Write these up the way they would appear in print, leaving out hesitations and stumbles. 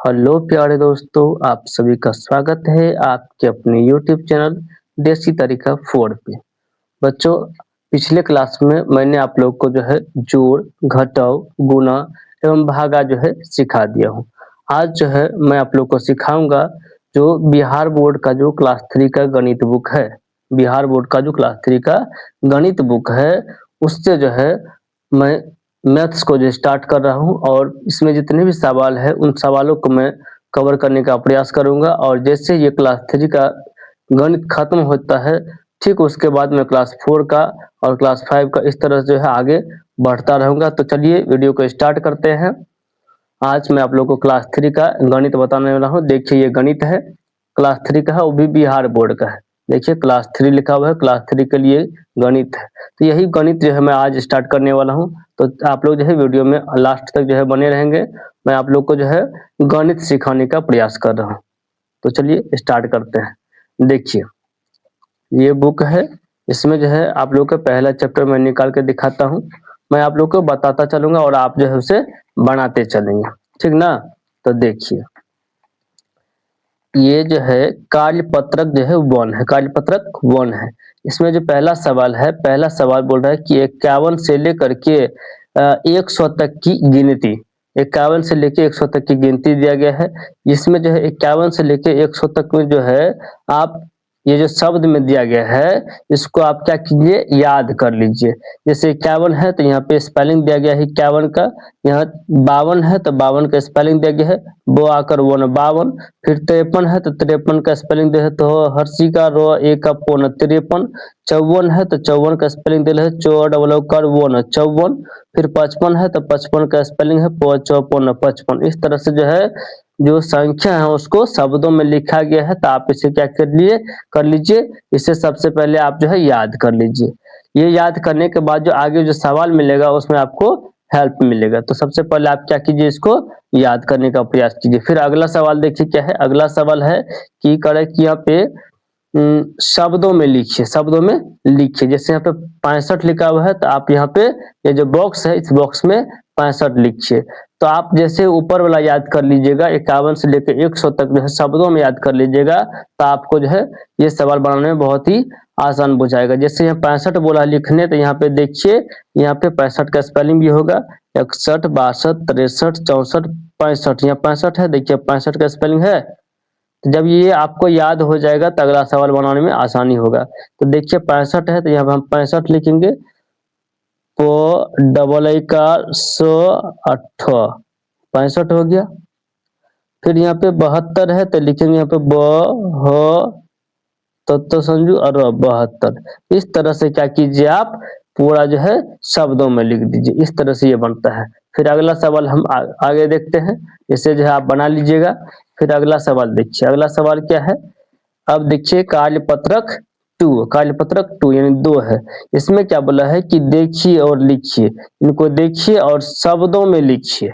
Hello प्यारे दोस्तों, आप सभी का स्वागत है आपके अपने यूट्यूब चैनल देसी तरीका 4 पे। बच्चों, पिछले क्लास में मैंने आप लोग को जो है जोड़, घटाव, गुणा एवं भागा जो है सिखा दिया हूँ। आज जो है मैं आप लोग को सिखाऊंगा जो बिहार बोर्ड का जो क्लास 3 का गणित बुक है। बिहार बोर्ड का जो क्लास 3 का गणित बुक है, उससे जो है मैं मैथ्स को जो स्टार्ट कर रहा हूँ और इसमें जितने भी सवाल है उन सवालों को मैं कवर करने का प्रयास करूंगा। और जैसे ये क्लास 3 का गणित खत्म होता है, ठीक उसके बाद मैं क्लास 4 का और क्लास 5 का इस तरह से जो है आगे बढ़ता रहूंगा। तो चलिए वीडियो को स्टार्ट करते हैं। आज मैं आप लोग को क्लास 3 का गणित बताने वाला हूँ। देखिए ये गणित है, क्लास 3 का है, वो भी बिहार बोर्ड का है। देखिए क्लास 3 लिखा हुआ है, क्लास 3 के लिए गणित है। तो यही गणित जो है मैं आज स्टार्ट करने वाला हूँ। तो आप लोग जो है वीडियो में लास्ट तक जो है बने रहेंगे। मैं आप लोग को जो है गणित सिखाने का प्रयास कर रहा हूँ। तो चलिए स्टार्ट करते हैं। देखिए ये बुक है, इसमें जो है आप लोग का पहला चैप्टर मैं निकाल के दिखाता हूँ। मैं आप लोग को बताता चलूंगा और आप जो है उसे बनाते चलेंगे, ठीक ना। तो देखिए ये जो है कार्यपत्रक जो है 1 है, कार्यपत्रक 1 है। इसमें जो पहला सवाल है, पहला सवाल बोल रहा है कि 51 से लेकर के 100 तक की गिनती, 51 से लेके 100 तक की गिनती दिया गया है। जिसमें जो है 51 से लेके 100 तक में जो है आप ये जो शब्द में दिया गया है इसको आप क्या कीजिए, याद कर लीजिए। जैसे 51 है तो यहाँ पे स्पेलिंग दिया गया है 51 का, यहाँ 52 है तो 52 का स्पेलिंग दिया गया है, वो आकर 52। फिर 53 है तो 53 का स्पेलिंग दिया है तो हर्षी का रो ए का पोन 53। 54 है तो 54 का स्पेलिंग दिया है चो डबल कर वो न 54। फिर 55 है तो 55 का स्पेलिंग है पो चौपन 55। इस तरह से जो है जो संख्या है उसको शब्दों में लिखा गया है। तो आप इसे क्या कर लीजिए, इसे सबसे पहले आप जो है याद कर लीजिए। ये याद करने के बाद जो आगे जो सवाल मिलेगा उसमें आपको हेल्प मिलेगा। तो सबसे पहले आप क्या कीजिए, इसको याद करने का प्रयास कीजिए। फिर अगला सवाल देखिए क्या है। अगला सवाल है कि करे कि यहाँ पे शब्दों में लिखिए, शब्दों में लिखिए। जैसे यहाँ पे 65 लिखा हुआ है तो आप यहाँ पे ये जो बॉक्स है इस बॉक्स में 65 लिखिए। तो आप जैसे ऊपर वाला याद कर लीजिएगा 51 से लेकर 100 तक जो है शब्दों में याद कर लीजिएगा, तो आपको जो है ये सवाल बनाने में बहुत ही आसान बुझाएगा। जैसे यहाँ 65 बोला है लिखने, तो यहाँ पे देखिए यहाँ पे 65 का स्पेलिंग भी होगा 61 62 63 64 65। यहाँ 65 है, देखिए 65 का स्पेलिंग है। तो जब ये आपको याद हो जाएगा तो अगला सवाल बनाने में आसानी होगा। तो देखिए 65 है तो यहाँ पे हम 65 लिखेंगे, पो डबल आई का सो 65 हो गया। फिर यहाँ पे 72 है तो लिखेंगे यहाँ पे ब हो तो समझू और 72। इस तरह से क्या कीजिए, आप पूरा जो है शब्दों में लिख दीजिए। इस तरह से ये बनता है। फिर अगला सवाल हम आगे देखते हैं, इसे जो है आप बना लीजिएगा। फिर अगला सवाल देखिए, अगला सवाल क्या है। अब देखिए कार्यपत्रक 2, कार्यपत्रक 2 यानी 2 है। इसमें क्या बोला है कि देखिए और लिखिए, इनको देखिए और शब्दों में लिखिए।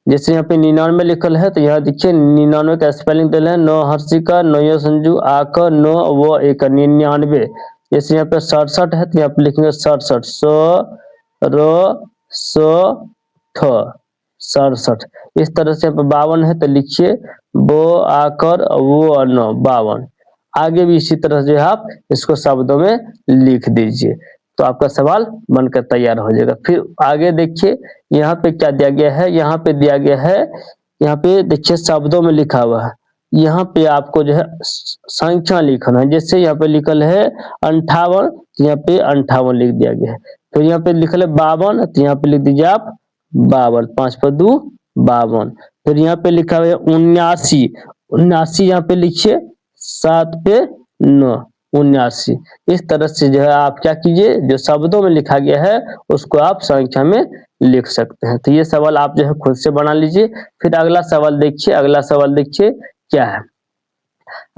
जैसे यहाँ पे 99 लिखल है तो यहाँ देखिए 99 का स्पेलिंग दिल है, नो हर्षी का, नो संजू, आ का, नो वो एक 99। जैसे यहाँ पे 67 है तो यहाँ पे लिखेंगे 67, सो रो सो ठ 67। इस तरह से यहाँ पे 52 है तो लिखिए वो आकर वो नो 52। आगे भी इसी तरह से आप इसको शब्दों में लिख दीजिए तो आपका सवाल बनकर तैयार हो जाएगा। फिर आगे देखिए यहाँ पे क्या दिया गया है, यहाँ पे दिया गया है, यहाँ पे देखिए शब्दों में लिखा हुआ है। यहाँ पे आपको जो है संख्या लिखना है। जैसे यहाँ पे लिखल है 58, तो यहाँ पे 58 लिख दिया गया है। फिर यहाँ पे लिखल है 52, तो यहाँ पे लिख दीजिए आप 52, 5 पर 2 52। फिर यहाँ पे लिखा हुआ है 79, 79 यहाँ पे लिखिए 7 पे 9 79। इस तरह से जो है आप क्या कीजिए, जो शब्दों में लिखा गया है उसको आप संख्या में लिख सकते हैं। तो ये सवाल आप जो है खुद से बना लीजिए। फिर अगला सवाल देखिए, अगला सवाल देखिए क्या है।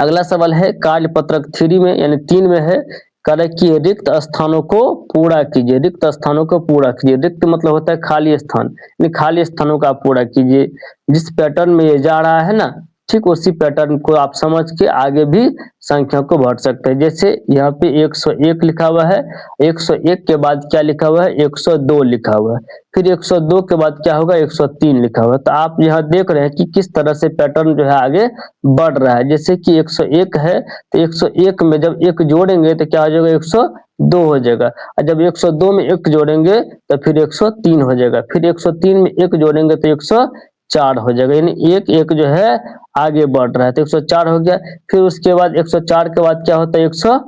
अगला सवाल है कार्यपत्रक 3 में यानी 3 में है, करे कि रिक्त स्थानों को पूरा कीजिए, रिक्त स्थानों को पूरा कीजिए। रिक्त मतलब होता है खाली स्थान, यानी खाली स्थानों का आप पूरा कीजिए। जिस पैटर्न में ये जा रहा है ना, ठीक उसी पैटर्न को आप समझ के आगे भी संख्या को बढ़ सकते हैं। जैसे यहाँ पे 101 लिखा हुआ है, 101 के बाद क्या लिखा हुआ है, 102 लिखा हुआ है, फिर 102 के बाद क्या होगा, 103 लिखा हुआ है। तो आप यहाँ देख रहे हैं कि किस तरह से पैटर्न जो है आगे बढ़ रहा है। जैसे कि 101 है तो 101 में जब एक जोड़ेंगे तो क्या हो जाएगा, 102 हो जाएगा, और जब 102 में एक जोड़ेंगे तो फिर 103 हो जाएगा, फिर 103 में एक जोड़ेंगे तो 104 हो जाएगा, यानी एक एक जो है आगे बढ़ रहा है। तो 104 हो गया, फिर उसके बाद 104 के बाद क्या होता है, 105,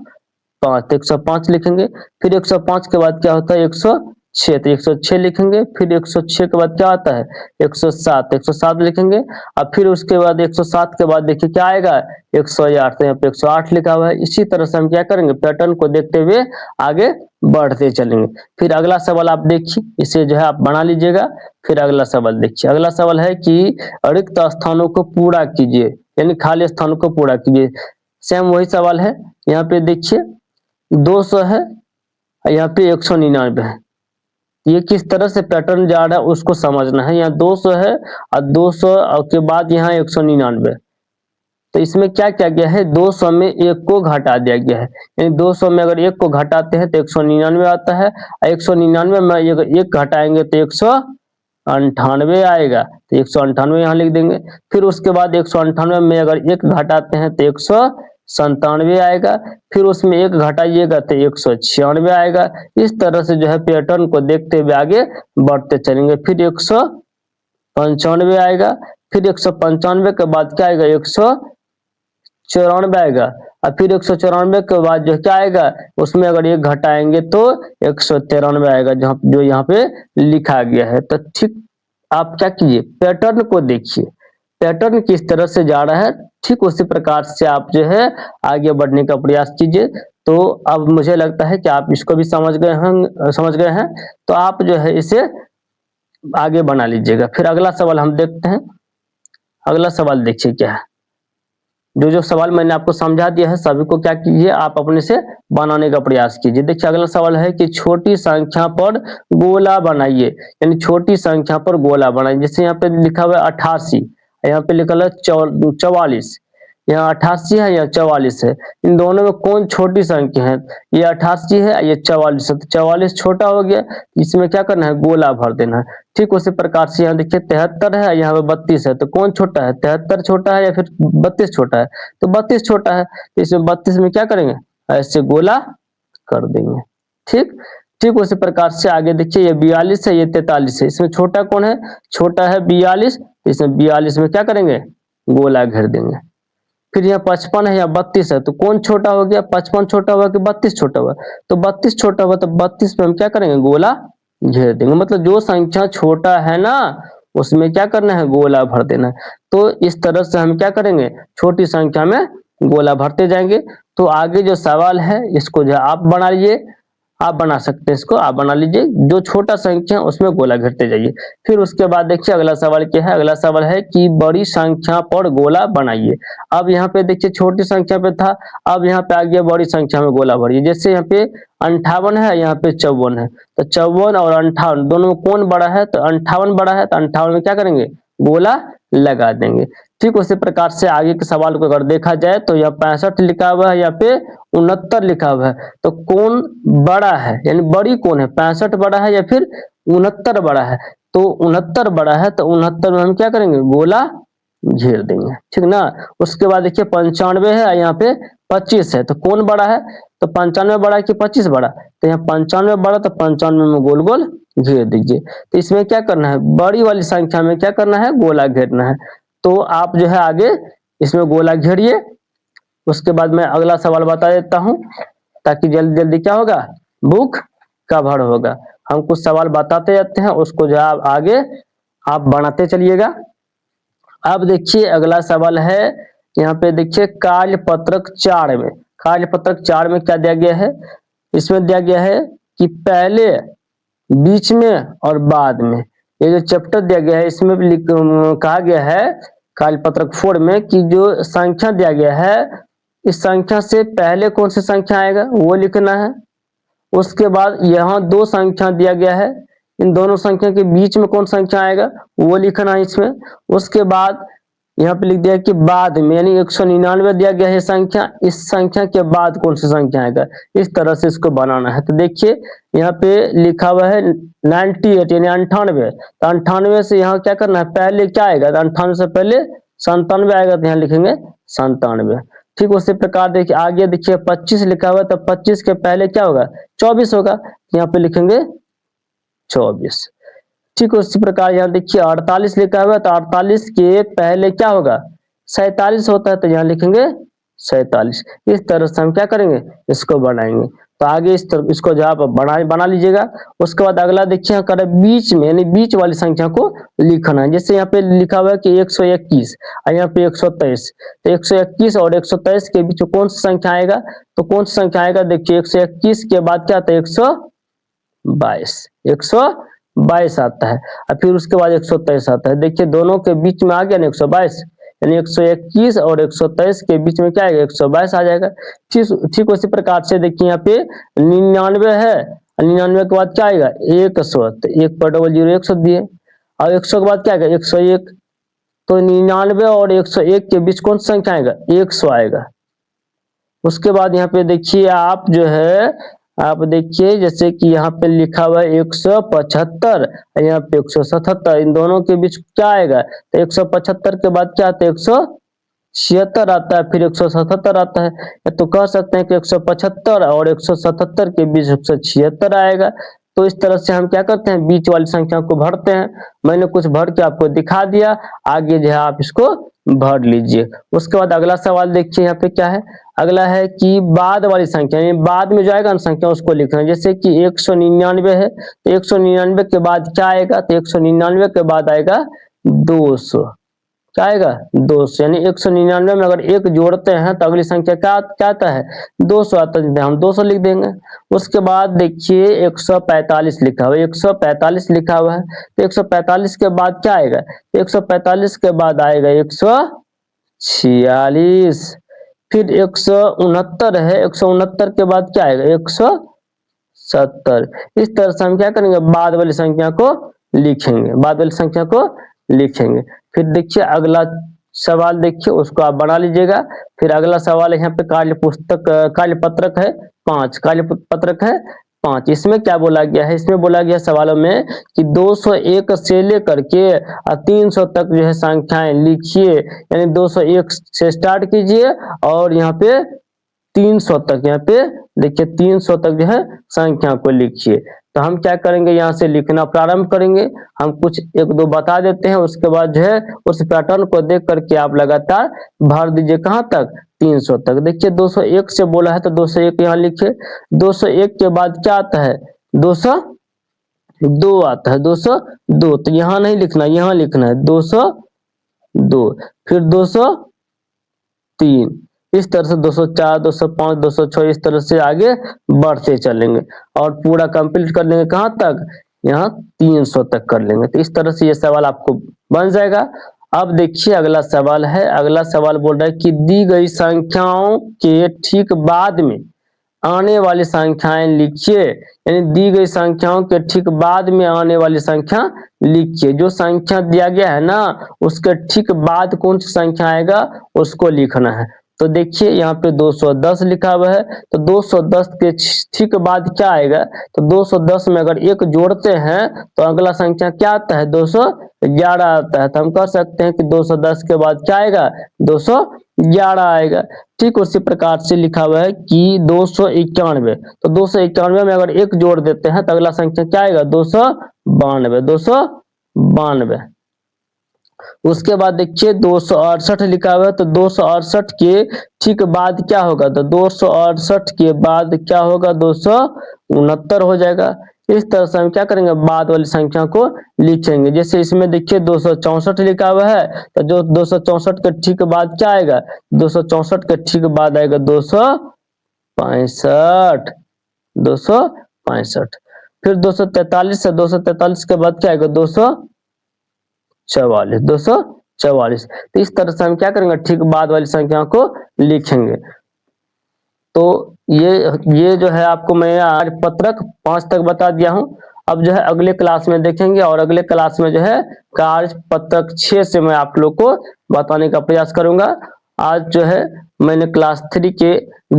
तो 105 लिखेंगे, फिर 105 के बाद क्या होता है, 106, तो 106 लिखेंगे, फिर 106 के बाद क्या आता है, 107, 107 लिखेंगे, और फिर उसके बाद 107 के बाद देखिए क्या आएगा, 108, तो यहाँ पे 108 लिखा हुआ है। इसी तरह से हम क्या करेंगे, पैटर्न को देखते हुए आगे बढ़ते चलेंगे। फिर अगला सवाल आप देखिए, इसे जो है आप बना लीजिएगा। फिर अगला सवाल देखिए, अगला सवाल है कि रिक्त स्थानों को पूरा कीजिए, यानी खाली स्थानों को पूरा कीजिए। सेम वही सवाल है, यहाँ पे देखिए 200 है, यहाँ पे 199 है। ये किस तरह से पैटर्न जा रहा है उसको समझना है। यहाँ 200 है और 200 के बाद यहाँ 199, तो इसमें क्या क्या गया है, 200 में एक को घटा दिया गया है, यानी 200 में अगर एक को घटाते हैं तो 199 आता है, और 199 में अगर एक घटाएंगे तो 198 आएगा, तो 198 यहाँ लिख देंगे। फिर उसके बाद 198 में अगर एक घटाते हैं तो 197 आएगा, फिर उसमें एक घटाइएगा तो 196 आएगा। इस तरह से जो है पैटर्न को देखते हुए आगे बढ़ते चलेंगे। फिर 195 आएगा, फिर 195 के बाद क्या आएगा, 194 आएगा, और फिर 194 के बाद जो क्या आएगा, उसमें अगर एक घटाएंगे तो 193 आएगा, जहाँ जो यहाँ पे लिखा गया है। तो ठीक आप क्या कीजिए, पैटर्न को देखिए, पैटर्न किस तरह से जा रहा है, ठीक उसी प्रकार से आप जो है आगे बढ़ने का प्रयास कीजिए। तो अब मुझे लगता है कि आप इसको भी समझ गए हैं, तो आप जो है इसे आगे बना लीजिएगा। फिर अगला सवाल हम देखते हैं। अगला सवाल देखिए क्या है, जो सवाल मैंने आपको समझा दिया है सभी को क्या कीजिए, आप अपने से बनाने का प्रयास कीजिए। देखिए अगला सवाल है कि छोटी संख्या पर गोला बनाइए, यानी छोटी संख्या पर गोला बनाइए। जैसे यहाँ पे लिखा हुआ है 88, यहाँ पे लिखा है 44, यहाँ 88 है, यहाँ 44 है, इन दोनों में कौन छोटी संख्या है, ये 88 है, ये 44 है, तो 44 छोटा हो गया, इसमें क्या करना है, गोला भर देना है। ठीक उसी प्रकार से यहाँ देखिए 73 है, यहाँ पे 32 है, तो कौन छोटा है, 73 छोटा है या फिर 32 छोटा है, तो 32 छोटा है, तो इसमें 32 में क्या करेंगे, ऐसे गोला कर देंगे। ठीक ठीक उसी प्रकार से आगे देखिए ये 42 है, ये 43 है, इसमें छोटा कौन है, छोटा है 42, इसमें 42 में क्या करेंगे, गोला घेर देंगे। फिर यहाँ 55 है या 32 है, तो कौन छोटा हो गया, 55 छोटा हुआ कि 32 छोटा हुआ, तो 32 छोटा हुआ, तो 32 पे हम क्या करेंगे, गोला घेर देंगे। मतलब जो संख्या छोटा है ना उसमें क्या करना है, गोला भर देना है। तो इस तरह से हम क्या करेंगे, छोटी संख्या में गोला भरते जाएंगे। तो आगे जो सवाल है इसको जो आप बना लीजिए, आप बना सकते हैं, इसको आप बना लीजिए, जो छोटा संख्या उसमें गोला घेरते जाइए। फिर उसके बाद देखिए अगला सवाल क्या है, अगला सवाल है कि बड़ी संख्या पर गोला बनाइए। अब यहाँ पे देखिए छोटी संख्या पे था, अब यहाँ पे आ गया बड़ी संख्या में गोला भरिए। जैसे यहाँ पे 58 है, यहाँ पे 54 है, तो 54 और 58 दोनों में कौन बड़ा है, तो 58 बड़ा है, तो 58 में क्या करेंगे, गोला लगा देंगे। ठीक उसी प्रकार से आगे के सवाल को अगर देखा जाए तो यहाँ 65 लिखा हुआ है, यहाँ पे 69 लिखा हुआ है, तो कौन बड़ा है, यानी बड़ी कौन है, 65 बड़ा है या फिर 69 बड़ा है, तो 69 बड़ा है, तो 69 में हम क्या करेंगे, गोला घेर देंगे। ठीक ना। उसके बाद देखिए 95 है, यहाँ पे 25 है, तो कौन बड़ा है, तो 95 बड़ा है कि 25 बड़ा, तो यहाँ 95 बड़ा, तो 95 में गोल गोल घेर दीजिए। तो इसमें क्या करना है, बड़ी वाली संख्या में क्या करना है, गोला घेरना है। तो आप जो है आगे इसमें गोला घेरिए। उसके बाद मैं अगला सवाल बता देता हूं ताकि जल्दी जल्दी क्या होगा, बुक कवर होगा। हम कुछ सवाल बताते जाते हैं, उसको जो आप आगे आप बनाते चलिएगा। अब देखिए अगला सवाल है, यहाँ पे देखिए कार्यपत्रक 4 में, कार्यपत्रक 4 में क्या दिया गया है, इसमें दिया गया है कि पहले, बीच में और बाद में। ये जो चैप्टर दिया गया है इसमें कहा गया है कार्यपत्रक 4 में कि जो संख्या दिया गया है, इस संख्या से पहले कौन सी संख्या आएगा वो लिखना है। उसके बाद यहाँ 2 संख्या दिया गया है, इन दोनों संख्या के बीच में कौन संख्या आएगा वो लिखना है इसमें। उसके बाद यहाँ पे लिख दिया कि बाद में, यानी 199 दिया गया है संख्या, इस संख्या के बाद कौन सी संख्या आएगा, इस तरह से इसको बनाना है। तो देखिए यहाँ पे लिखा हुआ है 98 यानी 98, तो 98 से यहाँ क्या करना है, पहले क्या आएगा, तो 98 से पहले 97 आएगा, तो यहाँ लिखेंगे 97। ठीक उसी प्रकार देखिए आगे देखिए 25 लिखा हुआ है, तो 25 के पहले क्या होगा, 24 होगा, यहाँ पे लिखेंगे 24। ठीक उसी प्रकार यहाँ देखिए 48 लिखा हुआ है, तो 48 के पहले क्या होगा, 47 होता है, तो यहाँ लिखेंगे 47। इस तरह से हम क्या करेंगे, इसको बनाएंगे। तो आगे इस तरह इसको जो आप बना लीजिएगा। उसके बाद अगला देखिए यहाँ कर बीच में, यानी बीच वाली संख्या को लिखना है। जैसे यहाँ पे लिखा हुआ है कि 121 और यहाँ पे 123, तो 121 और 123 के बीच में कौन सा संख्या आएगा, तो कौन सा संख्या आएगा, देखिए 121 के बाद क्या आता है, 122 आता है, और फिर उसके बाद 123 आता है। देखिए दोनों के बीच में आ गया ना 122, यानी 121 और 123 के बीच में क्या आएगा, 122 आ जाएगा। ठीक उसी प्रकार से देखिए यहाँ पे 99 है, 99 के बाद क्या आएगा, 100, तो 1 पर डबल 0 100 दिए, और 100 के बाद क्या आएगा, 101, तो 99 और 101 के बीच कौन सा संख्या आएगा, 100 आएगा। उसके बाद यहाँ पे देखिए आप जो है, आप देखिए जैसे कि यहाँ पे लिखा हुआ है 175 और यहाँ पे 177, इन दोनों के बीच क्या आएगा, तो 175 के बाद क्या आता है, 176 आता है, फिर 177 आता है। तो कह सकते हैं कि 175 और 177 के बीच 176 आएगा। तो इस तरह से हम क्या करते हैं, बीच वाली संख्या को भरते हैं। मैंने कुछ भर के आपको दिखा दिया, आगे जो है आप इसको भर लीजिए। उसके बाद अगला सवाल देखिए यहाँ पे क्या है, अगला है कि बाद वाली संख्या, यानी बाद में जो आएगा ना संख्या उसको लिखना है। जैसे कि 199 है, तो 199 के बाद क्या आएगा, तो 199 के बाद आएगा 200, क्या आएगा, 200, यानी 199 में अगर एक जोड़ते हैं तो अगली संख्या क्या आता है, 200 आता है, हम 200 लिख देंगे। उसके बाद देखिए 145 लिखा हुआ है, 145 लिखा हुआ है, तो 145 के बाद क्या आएगा, तो 145 के बाद आएगा 146, फिर 169 है, 169 के बाद क्या आएगा, 170। इस तरह से हम क्या करेंगे, बाद वाली संख्या को लिखेंगे, बाद वाली संख्या को लिखेंगे। फिर देखिए अगला सवाल देखिए, उसको आप बना लीजिएगा। फिर अगला सवाल है यहाँ पे कार्यपत्रक है 5, कार्यपत्रक है 5। इसमें क्या बोला गया है, इसमें बोला गया सवालों में कि 201 से लेकर के 300 तक जो है संख्याएं लिखिए, यानी 201 से स्टार्ट कीजिए और यहाँ पे 300 तक, यहाँ पे देखिए 300 तक जो है संख्या को लिखिए। तो हम क्या करेंगे, यहाँ से लिखना प्रारंभ करेंगे। हम कुछ एक दो बता देते हैं, उसके बाद जो है उस पैटर्न को देख करके आप लगातार भर दीजिए, कहाँ तक, 300 तक। देखिए 201 से बोला है तो 201 यहाँ लिखे। 201 के बाद क्या आता है, 202 आता है, 202, तो यहाँ नहीं लिखना, यहाँ लिखना है 202, फिर 203, इस तरह से 204, 205, 206, इस तरह से आगे बढ़ते चलेंगे और पूरा कंप्लीट कर लेंगे, कहाँ तक, यहाँ 300 तक कर लेंगे। तो इस तरह से ये सवाल आपको बन जाएगा। अब देखिए अगला सवाल है, अगला सवाल बोल रहा है कि दी गई संख्याओं के ठीक बाद में आने वाली संख्याएं लिखिए, यानी दी गई संख्याओं के ठीक बाद में आने वाली संख्या लिखिए। जो संख्या दिया गया है ना, उसके ठीक बाद कौन सी संख्या आएगा उसको लिखना है। तो देखिए यहाँ पे 210 लिखा हुआ है, तो 210 के ठीक बाद क्या आएगा, तो 210 में अगर एक जोड़ते हैं तो अगला संख्या क्या आता है, 211 आता है। तो हम कह सकते हैं कि 210 के बाद क्या आएगा, 211 आएगा। ठीक उसी प्रकार से लिखा हुआ है कि 291, तो 291 में अगर एक जोड़ देते हैं तो अगला संख्या क्या आएगा, 292। उसके बाद देखिए 268 लिखा हुआ है, तो 268 के ठीक बाद क्या होगा, तो 268 के बाद क्या होगा, 269 हो जाएगा। इस तरह से हम क्या करेंगे, बाद वाली संख्या को लिखेंगे। जैसे इसमें देखिए 264 लिखा हुआ है, तो जो 264 के ठीक बाद क्या आएगा, 264 के ठीक बाद आएगा 265। फिर 243 से 243 के बाद क्या आएगा, 244। तो इस तरह से हम क्या करेंगे, ठीक बाद वाली संख्या को लिखेंगे। तो ये जो है आपको मैं आज पत्रक 5 तक बता दिया हूं। अब जो है अगले क्लास में देखेंगे, और अगले क्लास में जो है कार्य पत्रक 6 से मैं आप लोग को बताने का प्रयास करूंगा। आज जो है मैंने क्लास 3 के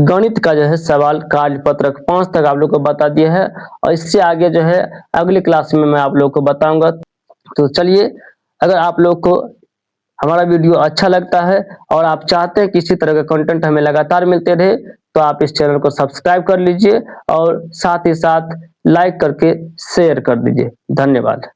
गणित का जो है सवाल कार्य पत्रक 5 तक आप लोग को बता दिया है, और इससे आगे जो है अगली क्लास में मैं आप लोग को बताऊंगा। तो चलिए, अगर आप लोग को हमारा वीडियो अच्छा लगता है और आप चाहते हैं कि इसी तरह का कंटेंट हमें लगातार मिलते रहे, तो आप इस चैनल को सब्सक्राइब कर लीजिए और साथ ही साथ लाइक करके शेयर कर दीजिए। धन्यवाद।